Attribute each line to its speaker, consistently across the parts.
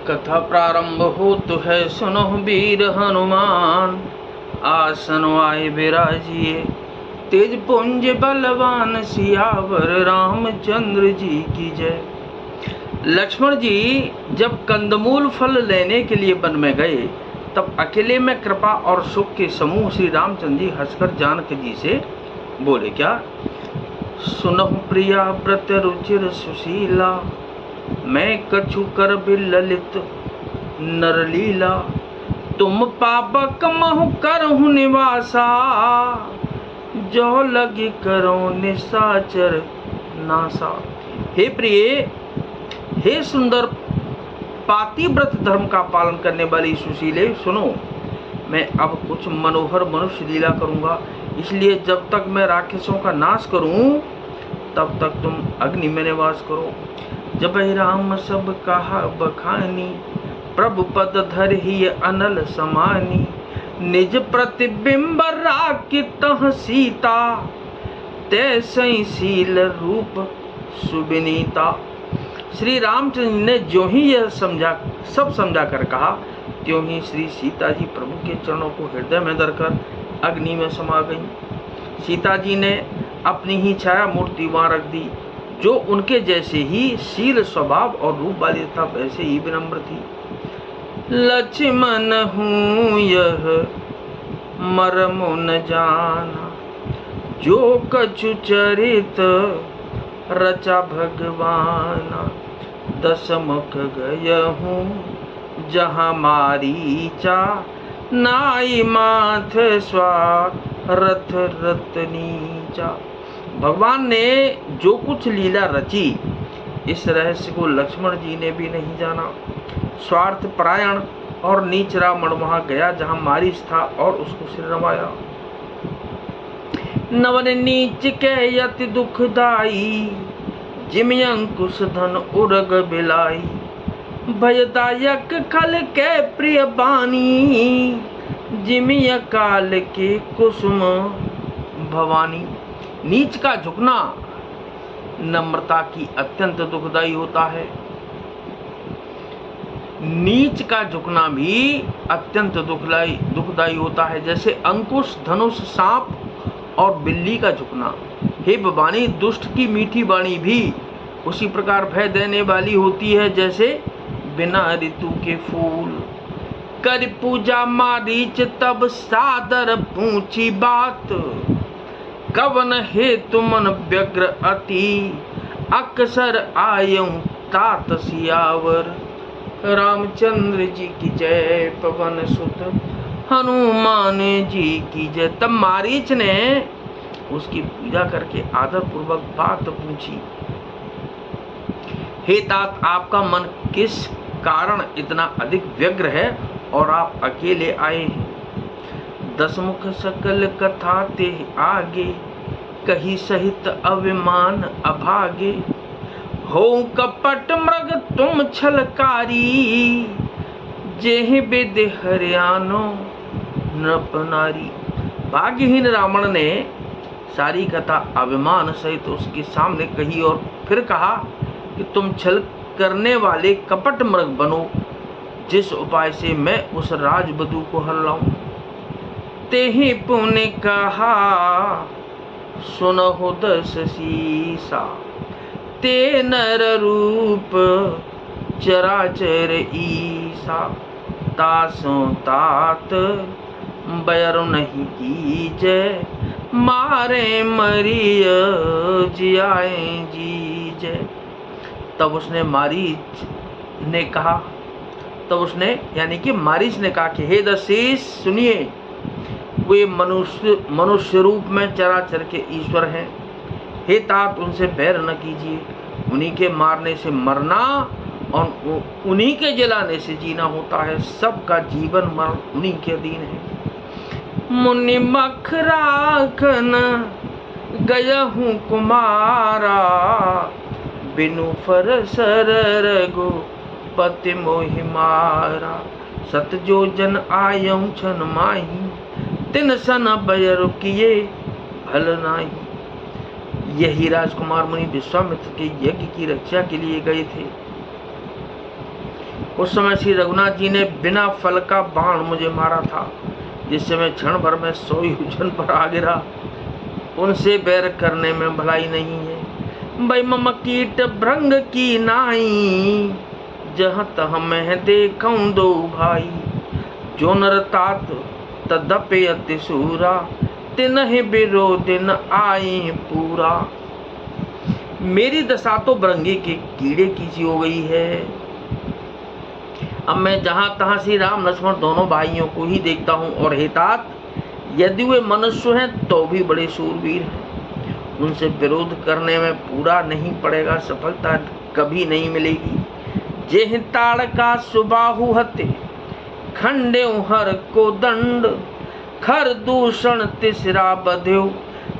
Speaker 1: कथा प्रारंभ हो तो है, सुनो वीर हनुमान। आसन आए बिराजिए, तेज पुंज बलवान, सियावर रामचंद्र जी की जय। लक्ष्मण जी जब कंदमूल फल लेने के लिए वन में गए, तब अकेले में कृपा और सुख के समूह श्री रामचंद्र जी हंसकर जानकी जी से बोले क्या? सुनहु प्रिया व्रत रुचिर सुशीला, मैं कछु कर ललित नरलीला। तुम पापक महु करहु निवासा, जो लगी करो निशाचर नासा। हे प्रिय, हे सुंदर पातिव्रत धर्म का पालन करने वाली सुशीले, सुनो, मैं अब कुछ मनोहर मनुष्य लीला करूंगा। इसलिए जब तक मैं राक्षसों का नाश करूं, तब तक तुम अग्नि में निवास करो। जब राम सब कहा बखानी, प्रभु पद धर ही अनल समानी। निज प्रतिबिंब राखितह सीता, तैसै शील रूप सुविनीता। श्री रामचंद्र ने जो ही यह सब समझा कर कहा, त्यों ही श्री सीता जी प्रभु के चरणों को हृदय में धरकर अग्नि में समा गईं। सीता जी ने अपनी ही छाया मूर्ति वहां रख दी, जो उनके जैसे ही शील स्वभाव और रूप वाली था, वैसे ही विनम्र थी। लक्ष्मण हूँ यह मर्म न जाना, जो कछु चरित रचा भगवाना। दस मुख गय हूँ जहाँ मारीचा, नाई माथ स्वारथ रतनीचा। भगवान ने जो कुछ लीला रची, इस रहस्य को लक्ष्मण जी ने भी नहीं जाना। स्वार्थ परायण और नीच रावण वहां गया जहां मारीच था और उसको सिर नवाया। नवन नीच के यति दुखदाई, जिम अंकुश धन उर्ग बिलाई। भयदायक खल के प्रिय बानी, जिमि अकाल के कुसुम भवानी। नीच का झुकना नम्रता की अत्यंत दुखदायी होता है। नीच का झुकना भी अत्यंत दुखदायी होता है, जैसे अंकुश, धनुष, सांप और बिल्ली का झुकना। हे भवानी, दुष्ट की मीठी वाणी भी उसी प्रकार भय देने वाली होती है, जैसे बिना ऋतु के फूल। कर पूजा मारीच तब सादर पूछी बात, कवन हे तुमन व्यग्र अति, अक्सर आयं तात सियावर। रामचंद्र जी की जय, पवन सुत हनुमान जी की जय। तब मारीच ने उसकी पूजा करके आदर पूर्वक बात पूछी। हे तात, आपका मन किस कारण इतना अधिक व्यग्र है और आप अकेले आए हैं? दसमुख सकल कथा ते आगे, कही सहित अभिमान अभागे। हो कपट मृग तुम छलकारी, जेहि विद हरियानो नृप नारी। भाग्यहीन रावण ने सारी कथा अभिमान सहित उसके सामने कही और फिर कहा कि तुम छल करने वाले कपट मृग बनो, जिस उपाय से मैं उस राजवधू को हर लाऊं। तेहि पुण्य कहा सुनहु दस सीसा, ते नर रूप चराचर ईसा। तासो तात बैर नहीं कीजय, मारे मरिय जियाए जीजय। तब उसने यानी कि मारीच ने कहा कि हे दशीष, सुनिए, वे मनुष्य रूप में चराचर के ईश्वर हैं। हे तात, उनसे बैर न कीजिए। उन्हीं के मारने से मरना और उन्हीं के जलाने से जीना होता है। सबका जीवन मरण उन्हीं के अधीन है। मुनि मख राखन गयहूँ कुमारा, बिनु फर सर रघुपति मोहि मारा। सत जो जन आयऊ छन माही, तिन सन बैर किए भल नाही। यही राजकुमार मुनि विश्वामित्र के यज्ञ की रक्षा के लिए गए थे। उस समय श्री रघुनाथ जी ने बिना फल का बाण मुझे मारा था, जिससे मैं क्षण भर में सोई हुजन पर आ गिरा। उनसे बैर करने में भलाई नहीं है। भाई मम कीट भृंग की नाई, जहाँ तह मैं देखूं दो भाई। जो नर तात तदपे अति सूरा, तिन्हि विरोध न आए पूरा। मेरी दशा तो भृंगी के कीड़े की सी हो गई है। अब मैं जहां तहां श्री राम लक्ष्मण दोनों भाइयों को ही देखता हूं, और हे तात, यदि वे मनुष्य हैं तो भी बड़े शूरवीर हैं। उनसे विरोध करने में पूरा नहीं पड़ेगा, सफलता कभी नहीं मिलेगी। जेहि ताड़का सुबाहु हते, खंडे हर को दंड। खर दूषण तिसरा बध्यो,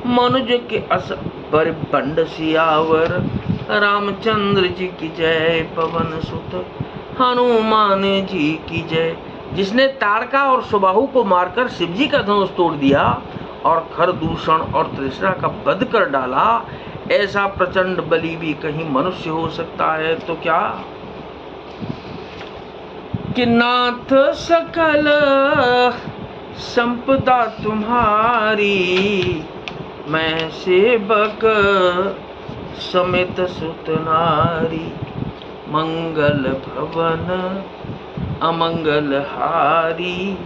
Speaker 1: मनुज के अस बर बंड सियावर। रामचंद्र जी की जय, पवन सुत हनुमान जी की जय। जिसने ताड़का और सुबाहु को मारकर शिव जी का धनुष तोड़ दिया और खरदूषण और त्रिशरा का वध कर डाला, ऐसा प्रचंड बली भी कहीं मनुष्य हो सकता है तो क्या? कि नाथ सकल संपदा तुम्हारी, मैं सेवक समेत सुत नारी। मंगल भवन अमंगल हारी,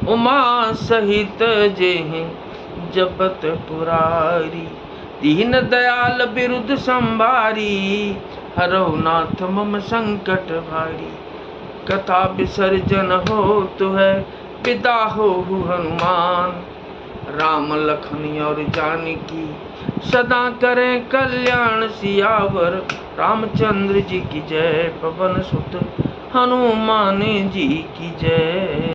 Speaker 1: उमा सहित जेहि जपत पुरारी। दीन दयाल बिरुद संभारी, हरहु नाथ मम संकट भारी। कथा विसर्जन होतु है, पिता होहु हनुमान। राम लखन और जानकी, सदा करें कल्याण सियावर। रामचंद्र जी की जय, पवन सुत हनुमान जी की जय।